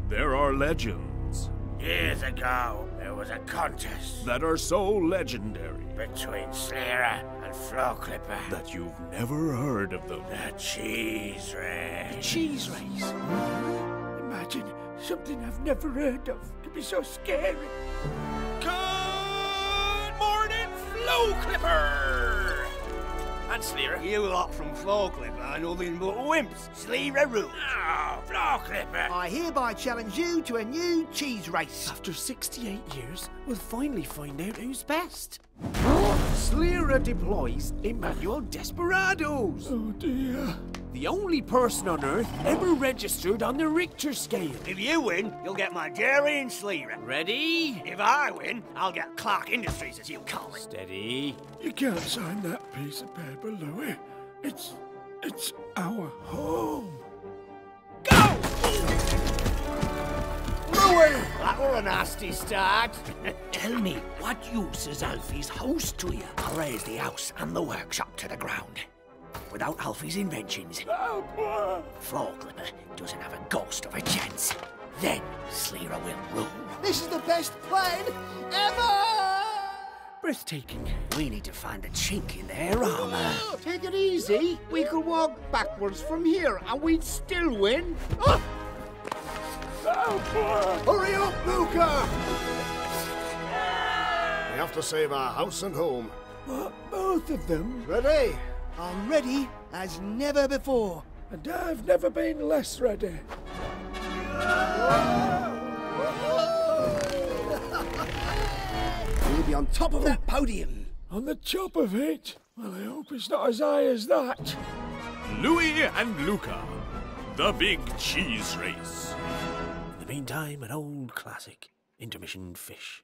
There are legends Years ago, there was a contest that are so legendary between Sleera and Floor Clipper. that you've never heard of them. The cheese race. Cheese race? Imagine something I've never heard of. It could be so scary. Good morning, Floor Clipper! And Sleera. You lot from Floor Clipper are nothing but wimps. Sleera rules. Oh, Floor Clipper. I hereby challenge you to a new cheese race. After 68 years, we'll finally find out who's best. Sleera deploys Emmanuel Desperados. Oh dear. The only person on Earth ever registered on the Richter scale. If you win, you'll get my dairy and Sleera. Ready? If I win, I'll get Clark Industries, as you call it. Steady. You can't sign that piece of paper, Louis. It's our home. Go! Louis! That were a nasty start. Tell me, what use is Alfie's house to you? I'll raise the house and the workshop to the ground. Without Alfie's inventions, Floor Clipper doesn't have a ghost of a chance. Then Sleera will rule. This is the best plan ever! Breathtaking. We need to find a chink in their armor. Take it easy. We could walk backwards from here and we'd still win. Hurry up, Luca! We have to save our house and home. What, both of them? Ready? I'm ready as never before. And I've never been less ready. We'll be on top of that podium. On the top of it? Well, I hope it's not as high as that. Louis and Luca, the big cheese race. In the meantime, an old classic, intermission fish.